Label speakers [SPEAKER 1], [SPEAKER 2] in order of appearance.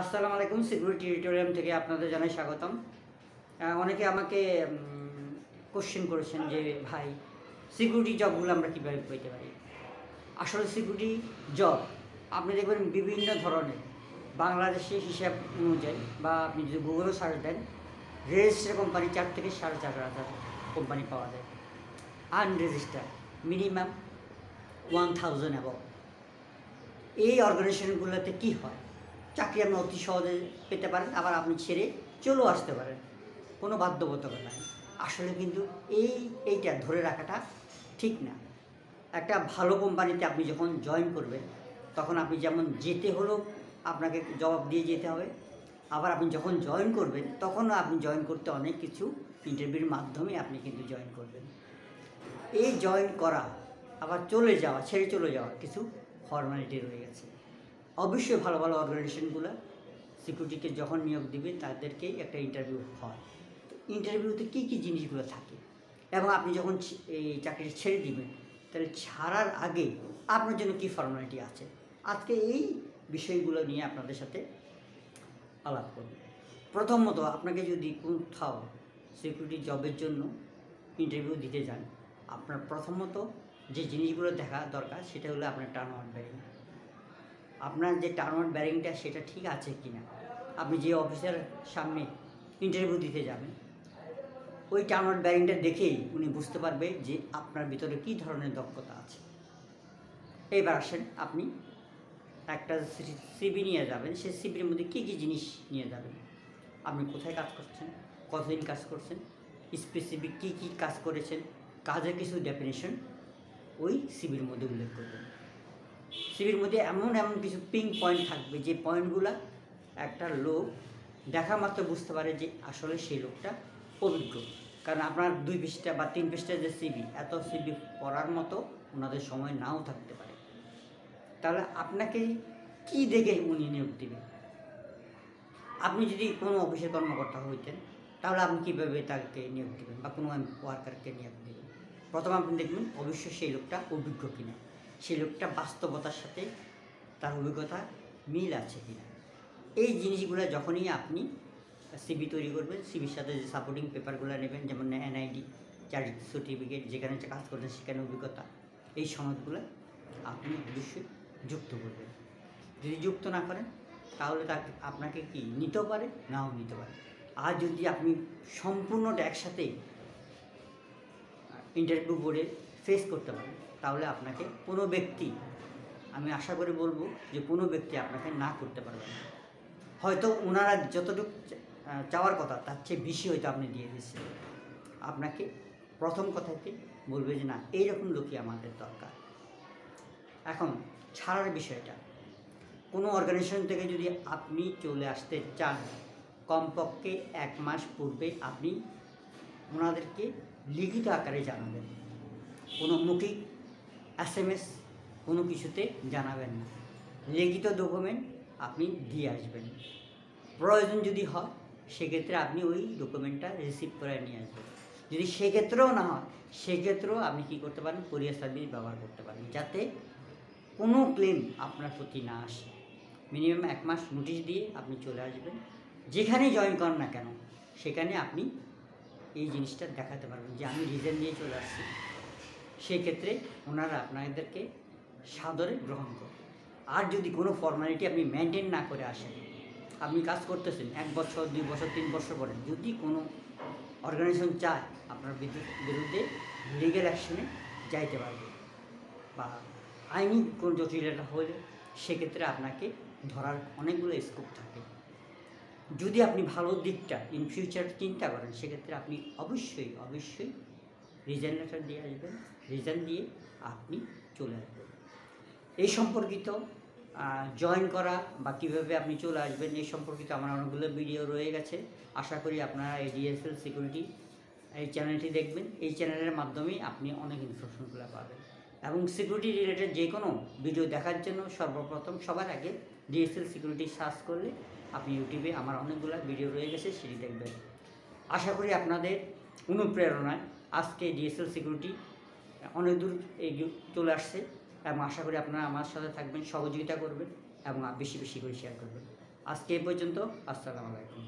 [SPEAKER 1] আসসালামু আলাইকুম। Security tutorial থেকে আপনাদের জানাই স্বাগতম। অনেকে আমাকে কোশ্চেন করেছেন যে ভাই সিকিউরিটি জবগুলো আমরা কীভাবে পেতে পারি। আসলে সিকিউরিটি জব আপনি দেখবেন বিভিন্ন ধরনের বাংলাদেশের হিসাব অনুযায়ী বা আপনি যদি গুগলও সার্চ দেন রেজিস্টার কোম্পানি 4 থেকে 4,500 কোম্পানি পাওয়া যায়। Unregister minimum 1000 above. এই অর্গানাইজেশনগুলোতে কী হয়, চাকরি আপনি অতি সহজে পেতে পারেন, আবার আপনি ছেড়ে চলেও আসতে পারেন, কোনো বাধ্যবাধকতা নাই। আসলে কিন্তু এইটা ধরে রাখাটা ঠিক না। একটা ভালো কোম্পানিতে আপনি যখন জয়েন করবেন তখন আপনি যেমন যেতে হলেও আপনাকে জবাব দিয়ে যেতে হবে, আবার আপনি যখন জয়েন করবেন তখনও আপনি জয়েন করতে অনেক কিছু ইন্টারভিউর মাধ্যমে আপনি কিন্তু জয়েন করবেন। এই জয়েন করা আবার চলে যাওয়া, ছেড়ে চলে যাওয়া কিছু ফর্মালিটি রয়ে গেছে। অবশ্যই ভালো ভালো অর্গানাইজেশনগুলো সিকিউরিটিকে যখন নিয়োগ দিবে তাদেরকেই একটা ইন্টারভিউ হয়। তো ইন্টারভিউতে কী কী জিনিসগুলো থাকে এবং আপনি যখন এই চাকরি ছেড়ে দিবেন তাহলে ছাড়ার আগে আপনার জন্য কী ফর্মালিটি আছে, আজকে এই বিষয়গুলো নিয়ে আপনাদের সাথে আলাপ করব। প্রথমত আপনাকে যদি কোথাও সিকিউরিটি জবের জন্য ইন্টারভিউ দিতে যান, আপনার প্রথমত যে জিনিসগুলো দেখা দরকার সেটা হলো আপনার টার্নওভার ব্যারিং। আপনার যে টার্নওভার ব্যারিংটা সেটা ঠিক আছে কি না। আপনি যে অফিসের সামনে ইন্টারভিউ দিতে যাবেন ওই টার্নওভার ব্যারিংটা দেখেই উনি বুঝতে পারবে যে আপনার ভিতরে কী ধরনের দক্ষতা আছে। এইবার আসেন, আপনি একটা সিভি নিয়ে যাবেন, সেই সিভির মধ্যে কী কী জিনিস নিয়ে যাবেন, আপনি কোথায় কাজ করছেন, কতদিন কাজ করছেন, স্পেসিফিক কী কী কাজ করেছেন, কাজের কিছু ডেফিনেশন ওই সিভির মধ্যে উল্লেখ করবেন। সিভির মধ্যে এমন কিছু পিঙ্ক পয়েন্ট থাকবে যে পয়েন্টগুলো একটা লোক দেখা মাত্র বুঝতে পারে যে আসলে সেই লোকটা অভিজ্ঞ। কারণ আপনার 2 পৃষ্ঠা বা 3 পৃষ্ঠার যে সিভি, এত সিভি পড়ার মতো ওনাদের সময় নাও থাকতে পারে। তাহলে আপনাকে কি দেখে উনি নিয়োগ দেবে। আপনি যদি কোনো অফিসের কর্মকর্তা হইতেন তাহলে আপনি কীভাবে তাকে নিয়োগ দেবেন বা কোনো ওয়ার্কারকে নিয়োগ দেবেন। প্রথমে আপনি দেখবেন অবশ্যই সেই লোকটা অভিজ্ঞ কিনা, সেই লোকটা বাস্তবতার সাথে তার অভিজ্ঞতা মিল আছে কিনা। এই জিনিসগুলো যখনই আপনি সিভি তৈরি করবেন, সিভির সাথে যে সাপোর্টিং পেপারগুলো নেবেন, যেমন এনআইডি, চাকরি সার্টিফিকেট, যেখানে কাজ করবেন সেখানে অভিজ্ঞতা, এই সনদগুলো আপনি অবশ্যই যুক্ত করবেন। যদি যুক্ত না করেন তাহলে তাকে আপনাকে কি নিতেও পারে, নাও নিতে পারে। আর যদি আপনি সম্পূর্ণটা একসাথে ইন্টারভিউ বোর্ডে ফেস করতে পারেন তাহলে আপনাকে কোনো ব্যক্তি, আমি আশা করে বলবো যে কোনো ব্যক্তি আপনাকে না করতে পারবেন না। হয়তো ওনারা যতটুকু চাওয়ার কথা তার চেয়ে বেশি হয়তো আপনি দিয়ে দিচ্ছেন। আপনাকে প্রথম কথাতে বলবে যে না, এইরকম লোকই আমাদের দরকার। এখন ছাড়ার বিষয়টা, কোনো অর্গানাইজেশন থেকে যদি আপনি চলে আসতে চান কমপক্ষে 1 মাস পূর্বে আপনি ওনাদেরকে লিখিত আকারে জানাবেন। কোনো মৌখিক SMS কোনো কিছুতে জানাবেন না, লিখিত ডকুমেন্ট আপনি দিয়ে আসবেন। প্রয়োজন যদি হয় সেক্ষেত্রে আপনি ওই ডকুমেন্টটা রিসিভ করে নিয়ে আসবেন। যদি সেক্ষেত্রেও না হয় সেক্ষেত্রেও আপনি কী করতে পারেন, কুরিয়ার সার্ভিস ব্যবহার করতে পারেন, যাতে কোনো ক্লেম আপনার প্রতি না আসে। মিনিমাম 1 মাস নোটিশ দিয়ে আপনি চলে আসবেন। যেখানেই জয়েন করেন না কেন সেখানে আপনি এই জিনিসটা দেখাতে পারবেন যে আমি রিজন দিয়ে চলে আসছি। সেই ক্ষেত্রে ওনারা আপনাদেরকে সাদরে গ্রহণ করবেন। আর যদি কোনো ফর্মালিটি আপনি মেনটেন না করে আসেন, আপনি কাজ করতেছেন 1 বছর 2 বছর 3 বছর পরে, যদি কোনো অর্গানাইজেশন চায় আপনার বিরুদ্ধে লিগ্যাল অ্যাকশনে যাইতে পারবে বা আইনি কোনো জটিলতা হলে সেক্ষেত্রে আপনাকে ধরার অনেকগুলো স্কোপ থাকে। যদি আপনি ভালো দিকটা ইন ফিউচার চিন্তা করেন সেক্ষেত্রে আপনি অবশ্যই রিজাইন লেটার দিয়ে আসবেন, রিজাইন দিয়ে আপনি চলে আসবেন। এই সম্পর্কিত জয়েন করা বা কীভাবে আপনি চলে আসবেন এই সম্পর্কিত আমার অনেকগুলো ভিডিও রয়ে গেছে। আশা করি আপনারা এই ডিএসএল সিকিউরিটি এই চ্যানেলটি দেখবেন। এই চ্যানেলের মাধ্যমেই আপনি অনেক ইনফরমেশনগুলো পাবেন এবং সিকিউরিটি রিলেটেড যে কোনো ভিডিও দেখার জন্য সর্বপ্রথম সবার আগে ডিএসএল সিকিউরিটি সার্চ করলে আপনি ইউটিউবে আমার অনেকগুলো ভিডিও রয়ে গেছে, সেটি দেখবেন। আশা করি আপনাদের অনুপ্রেরণায় আজকে ডিএসএল সিকিউরিটি অনেক দূর এগিয়ে চলে আসছে এবং আশা করি আপনারা আমার সাথে থাকবেন, সহযোগিতা করবেন এবং বেশি করে শেয়ার করবেন। আজকে এই পর্যন্ত। আসসালামু আলাইকুম।